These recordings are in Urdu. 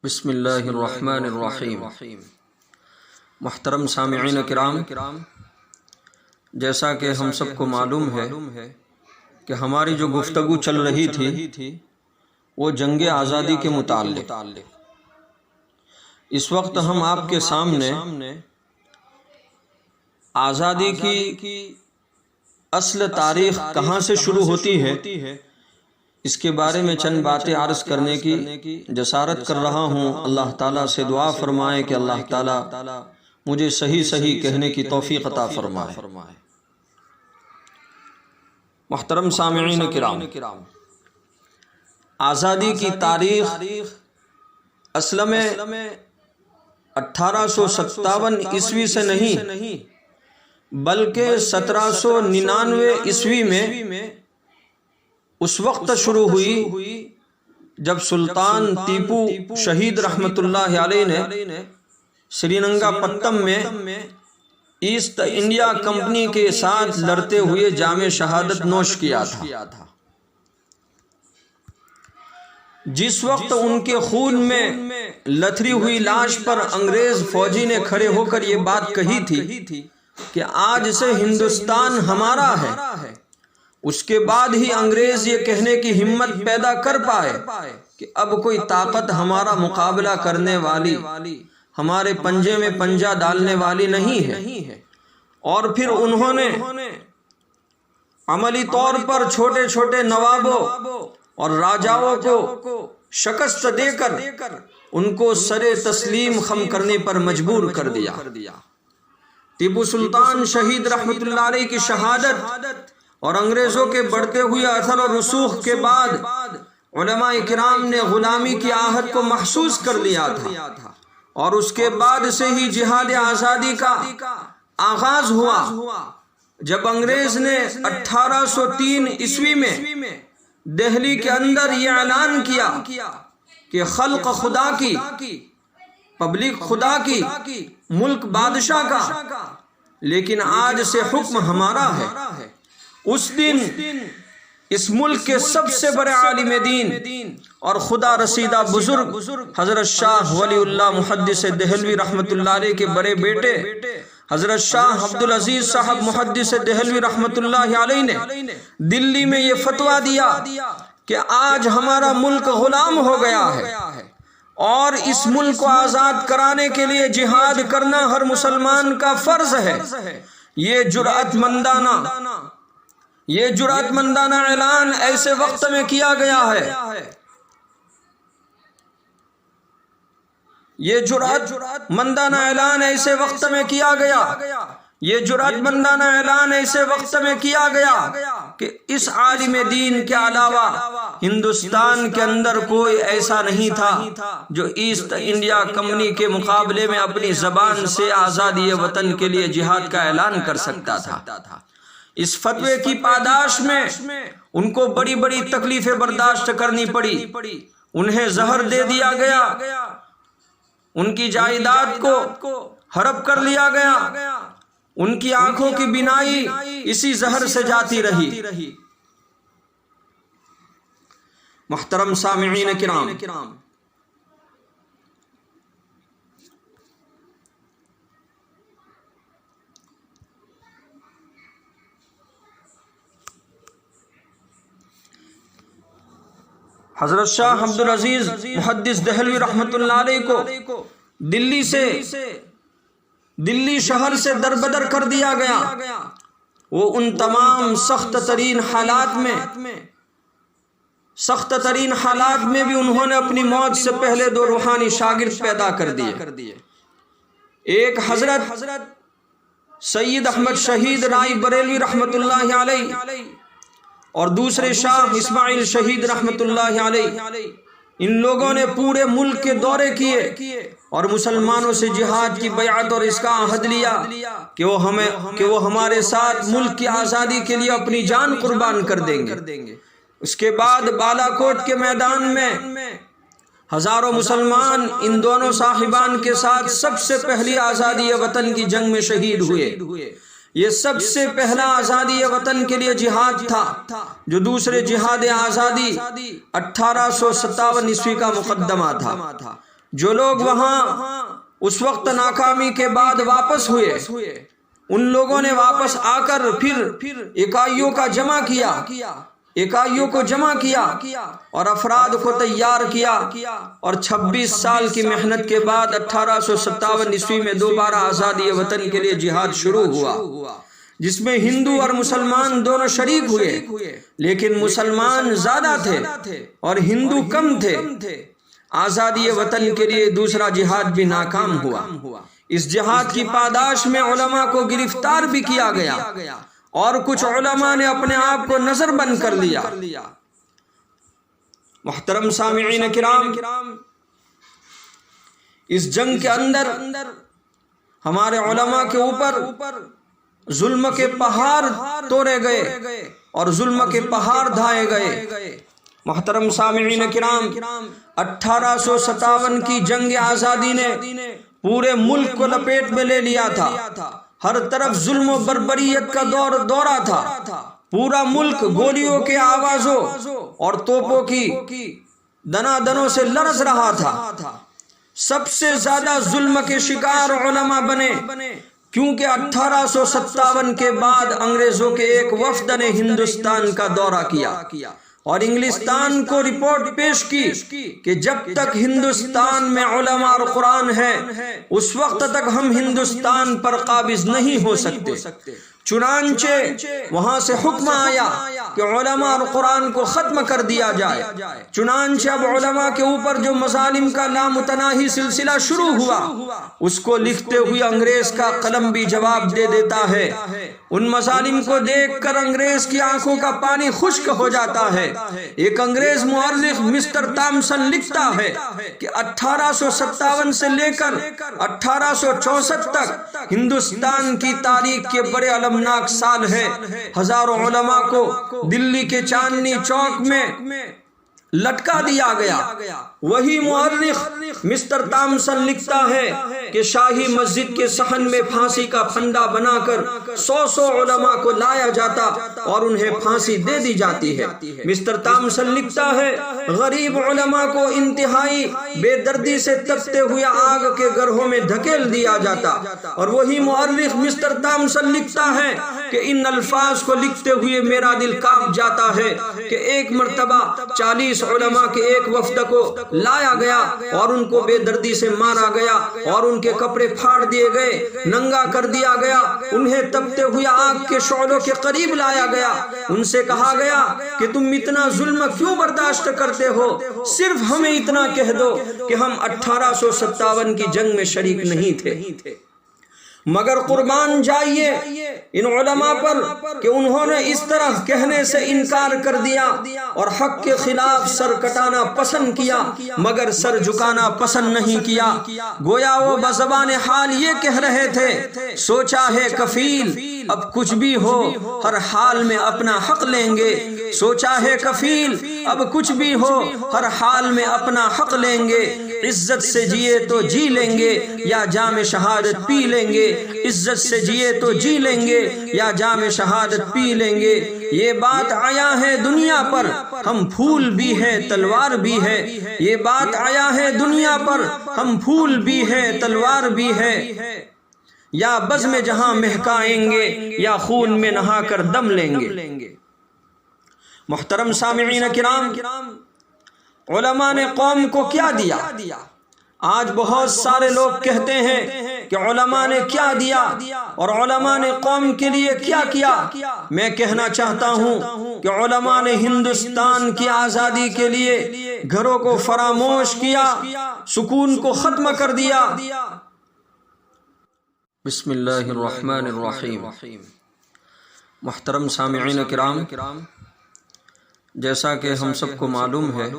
بسم اللہ الرحمن الرحیم۔ محترم سامعین کرام، جیسا کہ ہم سب کو معلوم ہے کہ ہماری جو گفتگو چل رہی تھی وہ جنگ آزادی کے متعلق۔ اس وقت ہم آپ کے سامنے آزادی کی اصل تاریخ کہاں سے شروع ہوتی ہے اس کے بارے میں چند باتیں عرض کرنے کی جسارت کر رہا ہوں۔ اللہ تعالیٰ سے دعا فرمائے کہ اللہ تعالیٰ مجھے صحیح کہنے کی توفیق عطا فرمائے۔ محترم سامعین کرام، آزادی کی تاریخ اصل میں 1857 عیسوی سے نہیں بلکہ 1799 عیسوی میں اس وقت شروع ہوئی جب سلطان ٹیپو شہید رحمت اللہ علیہ نے سری رنگا پٹم میں ایسٹ انڈیا کمپنی کے ساتھ لڑتے ہوئے جام شہادت نوش کیا تھا۔ جس وقت ان کے خون میں لتھڑی ہوئی لاش پر انگریز فوجی نے کھڑے ہو کر یہ بات کہی تھی کہ آج سے ہندوستان ہمارا ہے، اس کے بعد ہی انگریز یہ کہنے کی ہمت پیدا کر پائے کہ اب کوئی طاقت ہمارا مقابلہ کرنے والی، ہمارے پنجے میں پنجہ ڈالنے والی نہیں ہے۔ اور پھر انہوں نے عملی طور پر چھوٹے چھوٹے نوابوں اور راجاؤں کو شکست دے کر ان کو سر تسلیم خم کرنے پر مجبور کر دیا۔ ٹیپو سلطان شہید رحمت اللہ علیہ کی شہادت اور انگریزوں کے بڑھتے ہوئے اثر اور رسوخ کے بعد علماء کرام نے غلامی کی آہت کو محسوس کر لیا تھا، اور اس کے بعد سے ہی جہاد آزادی کا آغاز ہوا جب انگریز نے 1803 عیسوی میں دہلی کے اندر یہ اعلان کیا کہ خلق خدا کی، پبلک خدا کی، ملک بادشاہ کا، لیکن آج سے حکم ہمارا ہے۔ اس دن اس ملک کے سب سے بڑے عالم دین اور خدا رسیدہ بزرگ حضرت شاہ ولی اللہ محدث دہلوی رحمت اللہ علیہ کے بڑے بیٹے حضرت شاہ عبدالعزیز صاحب محدث دہلوی رحمت اللہ علیہ نے دلی میں یہ فتویٰ دیا کہ آج ہمارا ملک غلام ہو گیا ہے، اور اس ملک کو آزاد کرانے کے لیے جہاد کرنا ہر مسلمان کا فرض ہے۔ یہ جرأت مندانہ اعلان ایسے وقت میں کیا گیا ہے، یہ جرأت مندانہ اعلان ایسے وقت میں کیا گیا، یہ جرأت مندانہ اعلان ایسے وقت میں کیا گیا کہ اس عالم دین کے علاوہ ہندوستان کے اندر کوئی ایسا نہیں تھا جو ایسٹ انڈیا کمپنی کے مقابلے میں اپنی زبان سے آزادی وطن کے لیے جہاد کا اعلان کر سکتا تھا۔ اس فتوے کی پاداش میں ان کو بڑی بڑی تکلیفیں برداشت کرنی پڑی، انہیں زہر دے دیا گیا، ان کی جائیداد کو ہڑپ کر لیا گیا، ان کی آنکھوں کی بینائی اسی زہر سے جاتی رہی۔ محترم سامعین کرام، حضرت شاہ عبدالعزیز محدث دہلوی رحمت اللہ علیہ کو دلی شہر سے دربدر کر دیا گیا۔ وہ ان تمام سخت ترین حالات میں بھی انہوں نے اپنی موت سے پہلے دو روحانی شاگرد پیدا کر دیے۔ ایک حضرت سید احمد شہید رائے بریلوی رحمت اللہ علیہ اور دوسرے شاہ اسماعیل شہید رحمت اللہ علیہ۔ ان لوگوں نے پورے ملک کے دورے کیے اور مسلمانوں سے جہاد کی بیعت اور اس کا عہد لیا کہ وہ ہمارے ساتھ ملک کی آزادی کے لیے اپنی جان قربان کر دیں گے۔ اس کے بعد بالا کوٹ کے میدان میں ہزاروں مسلمان ان دونوں صاحبان کے ساتھ سب سے پہلی آزادی وطن کی جنگ میں شہید ہوئے۔ یہ سب سے پہلا آزادی وطن کے لیے جہاد تھا، جو دوسرے جہاد آزادی 1857 عیسوی کا مقدمہ تھا۔ جو لوگ وہاں اس وقت ناکامی کے بعد واپس ہوئے، ان لوگوں نے واپس آ کر پھر اکائیوں کو جمع کیا اور افراد کو تیار کیا، اور 26 سال کی محنت کے بعد 1857 عیسوی میں دوبارہ آزادی وطن کے لیے جہاد شروع ہوا، جس میں ہندو اور مسلمان دونوں شریک ہوئے، لیکن مسلمان زیادہ تھے اور ہندو کم تھے۔ آزادی وطن کے لیے دوسرا جہاد بھی ناکام ہوا۔ اس جہاد کی پاداش میں علماء کو گرفتار بھی کیا گیا اور کچھ علماء نے اپنے آپ کو نظر بند کر لیا۔ محترم سامعین کرام، اس جنگ کے اندر ہمارے علماء کے اوپر ظلم کے پہاڑ توڑے گئے اور ظلم کے پہاڑ ڈھائے گئے۔ محترم سامعین کرام، 1857 کی جنگ آزادی نے پورے ملک کو لپیٹ میں لے لیا تھا۔ ہر طرف ظلم و بربریت کا دورہ تھا۔ پورا ملک گولیوں کے آوازوں اور توپوں کی دنادنوں سے لرز رہا تھا۔ سب سے زیادہ ظلم کے شکار علماء بنے، کیونکہ 1857 کے بعد انگریزوں کے ایک وفد نے ہندوستان کا دورہ کیا اور انگلستان کو رپورٹ پیش کی کہ جب تک ہندوستان میں علماء اور قرآن ہے، اس وقت تک ہم ہندوستان پر قابض نہیں ہو سکتے۔ چنانچہ وہاں سے حکم آیا کہ علماء اور قرآن کو ختم کر دیا جائے۔ چنانچہ اب علماء کے اوپر جو مظالم کا لامتناہی سلسلہ شروع ہوا، اس کو لکھتے ہوئے انگریز کا قلم بھی جواب دے دیتا ہے۔ ان مظالم کو دیکھ کر انگریز کی آنکھوں کا پانی خشک ہو جاتا ہے۔ ایک انگریز مورخ مسٹر تامسن لکھتا ہے کہ 1857 سے لے کر 1864 تک ہندوستان کی تاریخ کے بڑے المناک سال ہے۔ ہزاروں علماء کو دلی کے چاندنی چوک میں لٹکا دیا گیا۔ وہی مورخ مسٹر تامسن لکھتا ہے کہ شاہی مسجد کے صحن میں پھانسی کا پھندا بنا کر 100 علماء کو لایا جاتا اور انہیں پھانسی دے دی جاتی ہے۔ مسٹر تامسن لکھتا ہے غریب علماء کو انتہائی بے دردی سے تپتے ہوئے آگ کے گرہوں میں دھکیل دیا جاتا۔ اور وہی مورخ مسٹر تامسن لکھتا ہے کہ ان الفاظ کو لکھتے ہوئے میرا دل کانپ جاتا ہے کہ ایک مرتبہ 40 علماء کے ایک وفد کو لایا گیا اور ان کو بے دردی سے مارا گیا اور ان کے کپڑے پھاڑ دیے گئے، ننگا کر دیا گیا، انہیں تپتے ہوئے آگ کے شعلوں کے قریب لایا گیا۔ ان سے کہا گیا کہ تم اتنا ظلم کیوں برداشت کرتے ہو؟ صرف ہمیں اتنا کہہ دو کہ ہم 1857 کی جنگ میں شریک نہیں تھے۔ مگر قربان جائیے ان علماء پر کہ انہوں نے اس طرح کہنے سے انکار کر دیا اور حق کے خلاف سر کٹانا پسند کیا، مگر سر جھکانا پسند نہیں کیا۔ گویا وہ بزبان حال یہ کہہ رہے تھے، سوچا ہے کفیل اب کچھ بھی ہو ہر حال میں اپنا حق لیں گے۔ سوچا ہے کفیل اب کچھ بھی ہو ہر حال میں اپنا حق لیں گے۔ عزت سے جیے تو جی لیں گے یا جام شہادت پی لیں گے، عزت سے جیے تو جی لیں گے یا جام شہادت پی لیں گے۔ یہ بات آیا ہے دنیا پر، ہم پھول بھی ہے تلوار بھی ہے۔ یہ بات آیا ہے دنیا پر، ہم پھول بھی ہے تلوار بھی ہے۔ یا بزم جہاں مہکائیں گے یا خون میں نہا کر دم لیں گے۔ محترم سامعین کرام، علماء نے قوم کو کیا دیا؟ آج بہت سارے لوگ کہتے ہیں کہ علماء نے کیا دیا اور علماء نے قوم کے لیے کیا کیا۔ میں کہنا چاہتا ہوں کہ علماء نے ہندوستان کی آزادی کے لیے گھروں کو فراموش کیا، سکون کو ختم کر دیا۔ بسم اللہ الرحمن الرحیم۔ محترم سامعین کرام، جیسا کہ ہم سب کو معلوم ہے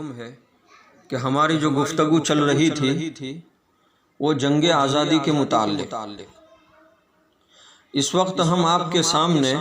کہ ہماری جو گفتگو چل رہی تھی وہ جنگ آزادی کے متعلق۔ اس وقت ہم آپ کے سامنے